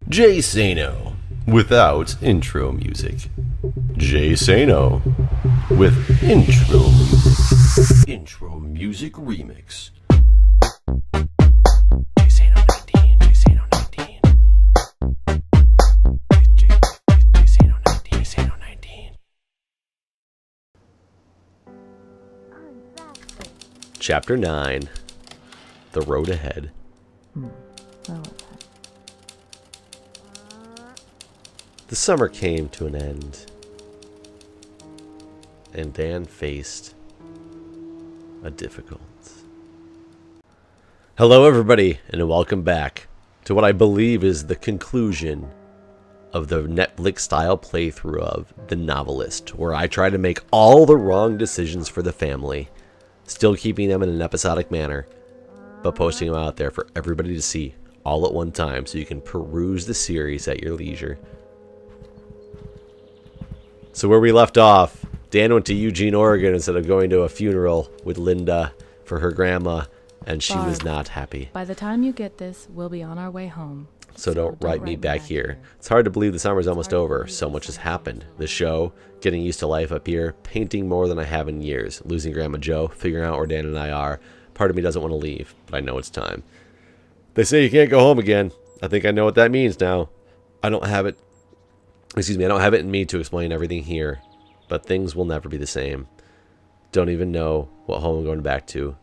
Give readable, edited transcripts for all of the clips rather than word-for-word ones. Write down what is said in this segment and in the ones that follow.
Jay Sano without intro music. Jay Sano with intro music. Intro music remix. Jay Sano 19. Jay Sano 19. Jay Sano 19. Jay Sano 19. Chapter 9. The Road Ahead. The summer came to an end, and Dan faced a difficult. Hello everybody, and welcome back to what I believe is the conclusion of the Netflix-style playthrough of The Novelist, where I try to make all the wrong decisions for the family, still keeping them in an episodic manner, but posting them out there for everybody to see all at one time so you can peruse the series at your leisure. So where we left off, Dan went to Eugene, Oregon instead of going to a funeral with Linda for her grandma, and she was not happy. By the time you get this, we'll be on our way home. So don't write me back here. It's hard to believe the summer's almost over. So much has happened. The show, getting used to life up here, painting more than I have in years, losing Grandma Joe, figuring out where Dan and I are. Part of me doesn't want to leave, but I know it's time. They say you can't go home again. I think I know what that means now. I don't have it in me to explain everything here, but things will never be the same. Don't even know what home I'm going back to.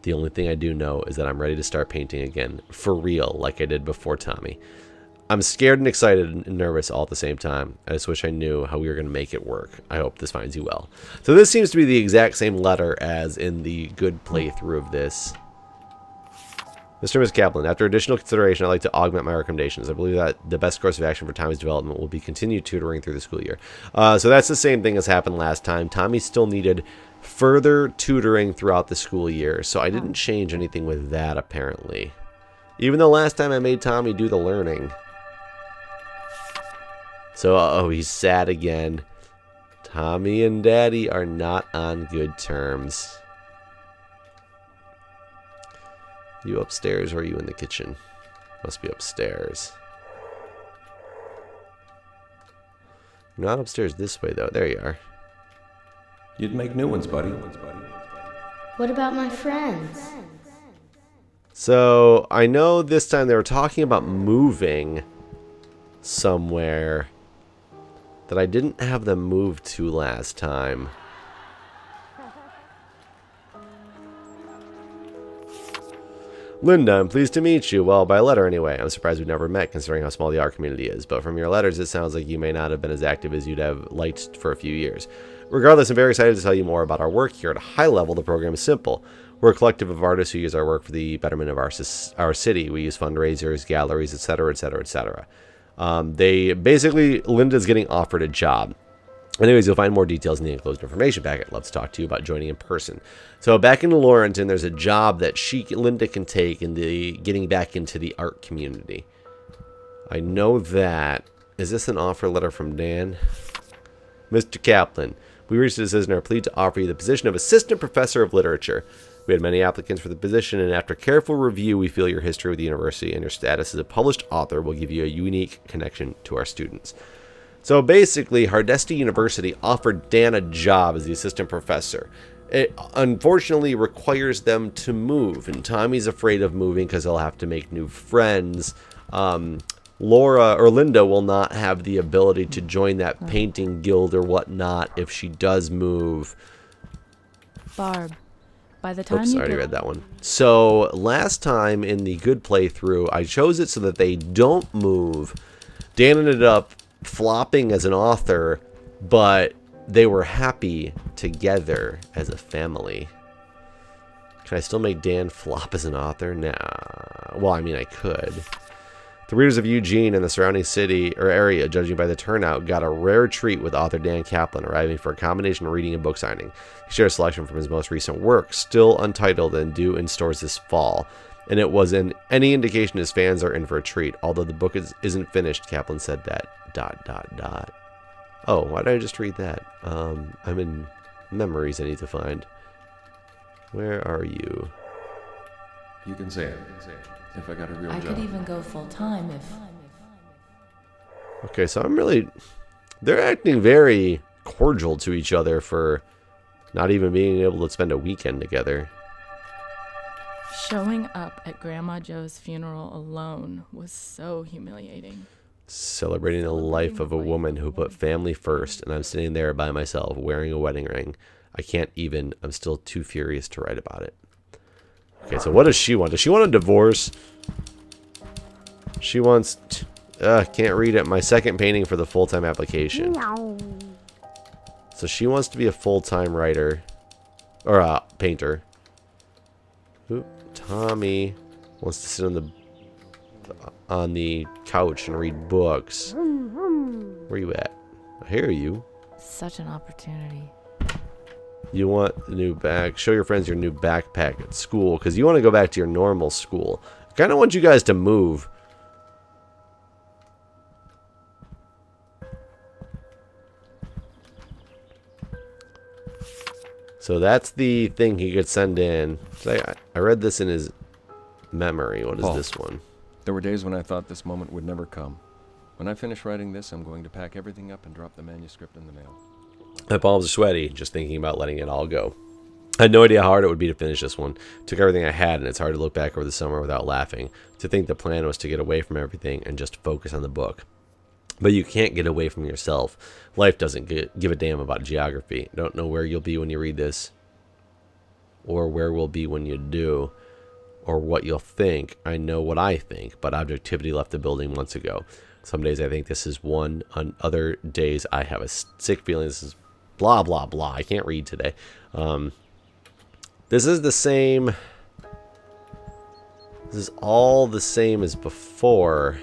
The only thing I do know is that I'm ready to start painting again, for real, like I did before Tommy. I'm scared and excited and nervous all at the same time. I just wish I knew how we were going to make it work. I hope this finds you well. So this seems to be the exact same letter as in the good playthrough of this. Mr. and Ms. Kaplan, after additional consideration, I'd like to augment my recommendations. I believe that the best course of action for Tommy's development will be continued tutoring through the school year. So that's the same thing as happened last time. Tommy still needed further tutoring throughout the school year, so I didn't change anything with that, apparently. Even though last time I made Tommy do the learning. So, uh-oh, he's sad again. Tommy and Daddy are not on good terms. You upstairs or are you in the kitchen? Must be upstairs. You're not upstairs this way, though. There you are. You'd make new ones, buddy. What about my friends? So, I know this time they were talking about moving somewhere that I didn't have them move to last time. Linda, I'm pleased to meet you. Well, by letter anyway. I'm surprised we've never met considering how small the art community is. But from your letters, it sounds like you may not have been as active as you'd have liked for a few years. Regardless, I'm very excited to tell you more about our work here. At a high level, the program is simple. We're a collective of artists who use our work for the betterment of our city. We use fundraisers, galleries, etc., etc., etc. They basically, Linda's getting offered a job. Anyways, you'll find more details in the enclosed information packet. I'd love to talk to you about joining in person. So back in Laurenton, there's a job that Linda can take in the getting back into the art community. I know that. Is this an offer letter from Dan? Mr. Kaplan, we reached a decision and are pleased to offer you the position of Assistant Professor of Literature. We had many applicants for the position, and after careful review, we feel your history with the university and your status as a published author will give you a unique connection to our students. So basically, Hardesty University offered Dan a job as the assistant professor. It unfortunately requires them to move, and Tommy's afraid of moving because he'll have to make new friends. Linda will not have the ability to join that painting guild or whatnot if she does move. Barb, by the time Oops, I already read that one. So last time in the good playthrough, I chose it so that they don't move. Dan ended up flopping as an author, but they were happy together as a family. Can I still make Dan flop as an author? Nah. Well, I mean, I could. The readers of Eugene and the surrounding city or area, judging by the turnout, got a rare treat with author Dan Kaplan arriving for a combination of reading and book signing. He shared a selection from his most recent work, still untitled and due in stores this fall. And it was any indication his fans are in for a treat. Although the book isn't finished, Kaplan said that. ... Oh, why did I just read that? I'm in memories I need to find. Where are you? You can say it. If I got a real job. I could even go full time if Okay, so they're acting very cordial to each other for not even being able to spend a weekend together. Showing up at Grandma Joe's funeral alone was so humiliating. Celebrating the life of a woman who put family first, and I'm sitting there by myself wearing a wedding ring. I'm still too furious to write about it. Okay, so what does she want? Does she want a divorce? She wants... can't read it. My second painting for the full-time application. So she wants to be a full-time writer. Or a painter. Ooh, Tommy wants to sit on the couch and read books. Where you at? I hear you. Such an opportunity. You want the new bag. Show your friends your new backpack at school, because you want to go back to your normal school. I kind of want you guys to move. So that's the thing he could send in. I read this in his memory. What is Paul, this one? There were days when I thought this moment would never come. When I finish writing this, I'm going to pack everything up and drop the manuscript in the mail. My palms are sweaty just thinking about letting it all go. I had no idea how hard it would be to finish this one. Took everything I had, and it's hard to look back over the summer without laughing. To think the plan was to get away from everything and just focus on the book. But you can't get away from yourself. Life doesn't give a damn about geography. Don't know where you'll be when you read this. Or where we'll be when you do. Or what you'll think. I know what I think, but objectivity left the building months ago. Some days I think this is one. On other days I have a sick feeling this is blah, blah, blah. I can't read today. This is the same. This is all the same as before.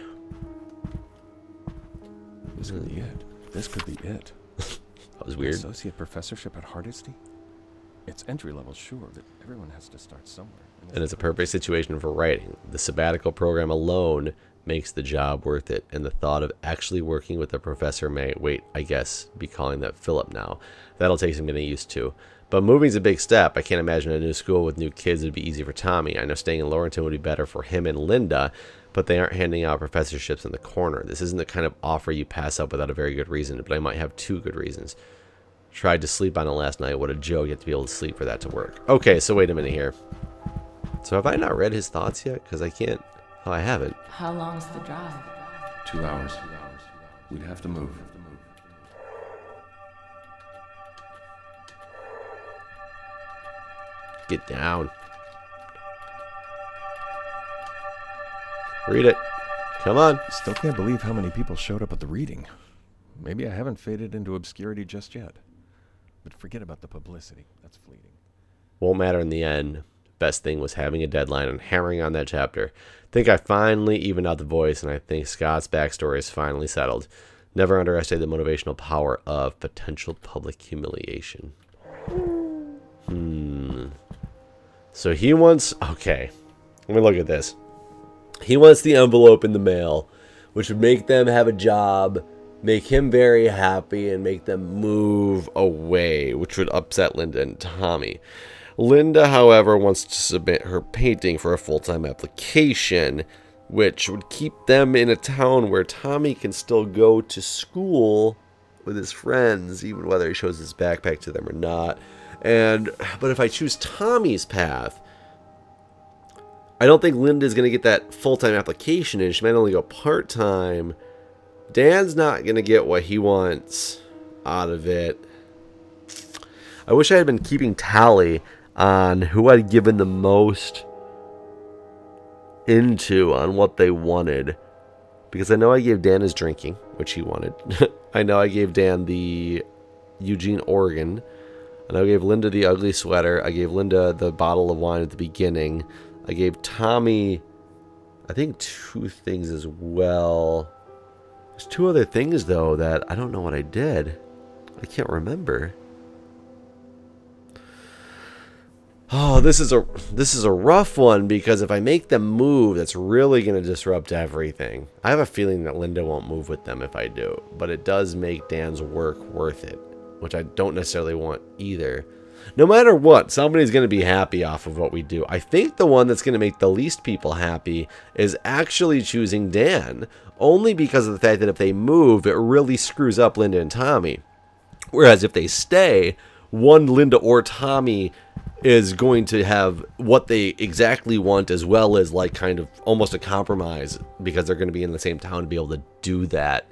This could be it. This could be it. That was weird. Associate professorship at Hardesty? It's entry level, sure, but everyone has to start somewhere. And it's a perfect situation for writing. The sabbatical program alone makes the job worth it, and the thought of actually working with a professor may, I guess, be calling that Philip now. That'll take some getting used to. But moving's a big step. I can't imagine a new school with new kids would be easy for Tommy. I know staying in Laurelton would be better for him and Linda, but they aren't handing out professorships in the corner. This isn't the kind of offer you pass up without a very good reason, but I might have two good reasons. Tried to sleep on it last night. What a joke, you have to be able to sleep for that to work. Okay, so wait a minute here. So have I not read his thoughts yet? Because I can't... Oh, I haven't. How long's the drive? 2 hours. We'd have to move. Get down. Read it. Come on. Still can't believe how many people showed up at the reading. Maybe I haven't faded into obscurity just yet. But forget about the publicity. That's fleeting. Won't matter in the end. Best thing was having a deadline and hammering on that chapter. Think I finally evened out the voice, and I think Scott's backstory is finally settled. Never underestimate the motivational power of potential public humiliation. So he wants... Okay. Let me look at this. He wants the envelope in the mail, which would make them have a job, make him very happy, and make them move away, which would upset Linda and Tommy. Linda, however, wants to submit her painting for a full-time application, which would keep them in a town where Tommy can still go to school with his friends, even whether he shows his backpack to them or not. But if I choose Tommy's path, I don't think Linda's going to get that full-time application in. She might only go part-time. Dan's not going to get what he wants out of it. I wish I had been keeping tally on who I'd given the most into on what they wanted. Because I know I gave Dan his drinking, which he wanted. I know I gave Dan the Eugene, Oregon. And I gave Linda the ugly sweater. I gave Linda the bottle of wine at the beginning. I gave Tommy, I think, 2 things as well. There's 2 other things, though, that I don't know what I did. I can't remember. Oh, this is a rough one, because if I make them move, that's really going to disrupt everything. I have a feeling that Linda won't move with them if I do, but it does make Dan's work worth it, which I don't necessarily want either. No matter what, somebody's going to be happy off of what we do. I think the one that's going to make the least people happy is actually choosing Dan, only because of the fact that if they move, it really screws up Linda and Tommy. Whereas if they stay, one, Linda or Tommy is going to have what they exactly want, as well as like kind of almost a compromise, because they're going to be in the same town to be able to do that.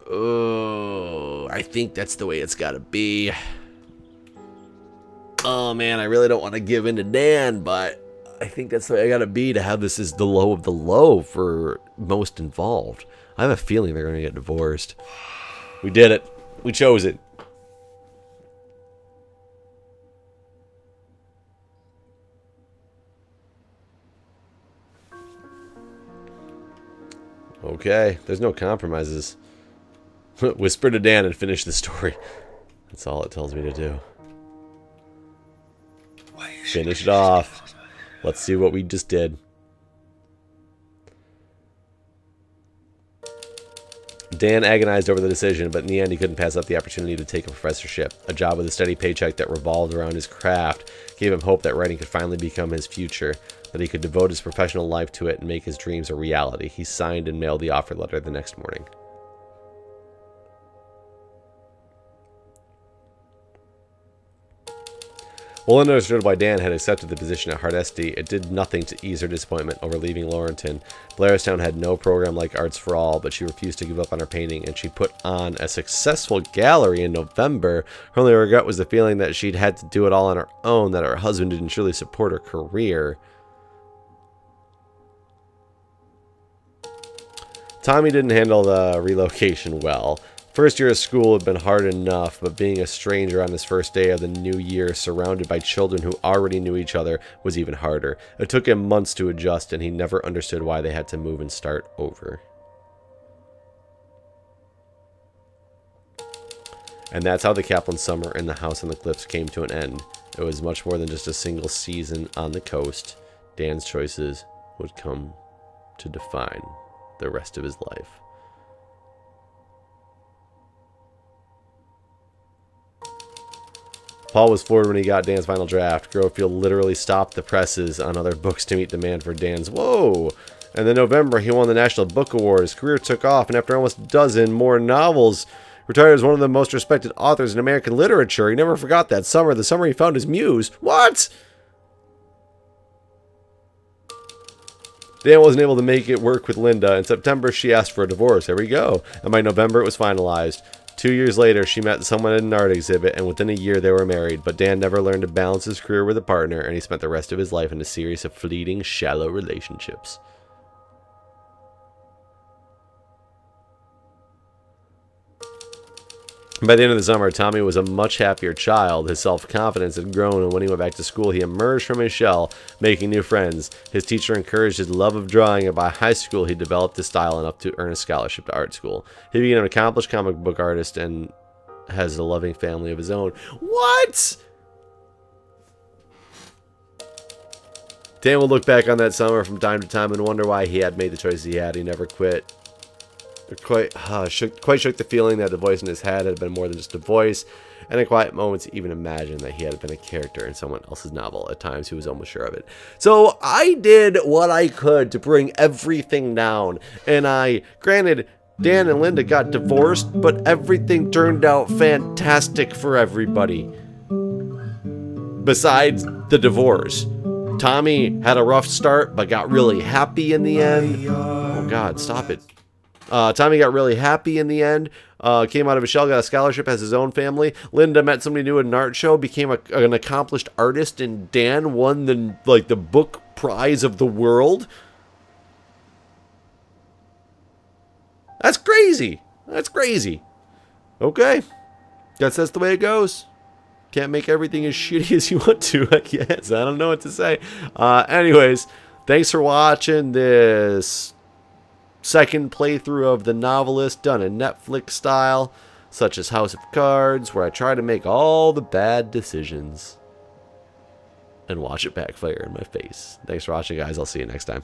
Oh, I think that's the way it's got to be. Oh man, I really don't want to give in to Dan, but I think that's the way I got to be to have this as the low of the low for most involved. I have a feeling they're going to get divorced. We did it. We chose it. Okay, there's no compromises. Whisper to Dan and finish the story. That's all it tells me to do. Finish it off. Let's see what we just did. Dan agonized over the decision, but in the end he couldn't pass up the opportunity to take a professorship. A job with a steady paycheck that revolved around his craft gave him hope that writing could finally become his future, that he could devote his professional life to it and make his dreams a reality. He signed and mailed the offer letter the next morning. While understood why Dan had accepted the position at Hardesty, it did nothing to ease her disappointment over leaving Laurenton. Blairstown had no program like Arts for All, but she refused to give up on her painting, and she put on a successful gallery in November. Her only regret was the feeling that she'd had to do it all on her own, that her husband didn't truly support her career. Tommy didn't handle the relocation well. First year of school had been hard enough, but being a stranger on his first day of the new year, surrounded by children who already knew each other, was even harder. It took him months to adjust, and he never understood why they had to move and start over. And that's how the Kaplan summer in the house on the cliffs came to an end. It was much more than just a single season on the coast. Dan's choices would come to define the rest of his life. Paul was floored when he got Dan's final draft. Grovefield literally stopped the presses on other books to meet demand for Dan's. Whoa! And in November, he won the National Book Award. His career took off, and after almost a dozen more novels, retired as one of the most respected authors in American literature. He never forgot that summer, the summer he found his muse. What? Dan wasn't able to make it work with Linda. In September, she asked for a divorce. There we go. And by November, it was finalized. 2 years later, she met someone at an art exhibit, and within a year, they were married. But Dan never learned to balance his career with a partner, and he spent the rest of his life in a series of fleeting, shallow relationships. By the end of the summer, Tommy was a much happier child. His self-confidence had grown, and when he went back to school, he emerged from his shell, making new friends. His teacher encouraged his love of drawing, and by high school, he developed his style enough to earn a scholarship to art school. He became an accomplished comic book artist and has a loving family of his own. What? Dan will look back on that summer from time to time and wonder why he had made the choices he had. He never quit. Quite shook the feeling that the voice in his head had been more than just a voice, and in quiet moments even imagined that he had been a character in someone else's novel. At times he was almost sure of it. So I did what I could to bring everything down, and granted, Dan and Linda got divorced, but everything turned out fantastic for everybody. Besides the divorce. Tommy had a rough start, but got really happy in the end. Oh God, stop it. Tommy got really happy in the end, came out of his shell, got a scholarship, has his own family. Linda met somebody new at an art show, became an accomplished artist, and Dan won the book prize of the world. That's crazy. That's crazy. Okay. Guess that's the way it goes. Can't make everything as shitty as you want to, I guess. I don't know what to say. Anyways, thanks for watching this second playthrough of The Novelist, done in Netflix style, such as House of Cards, where I try to make all the bad decisions and watch it backfire in my face. Thanks for watching, guys. I'll see you next time.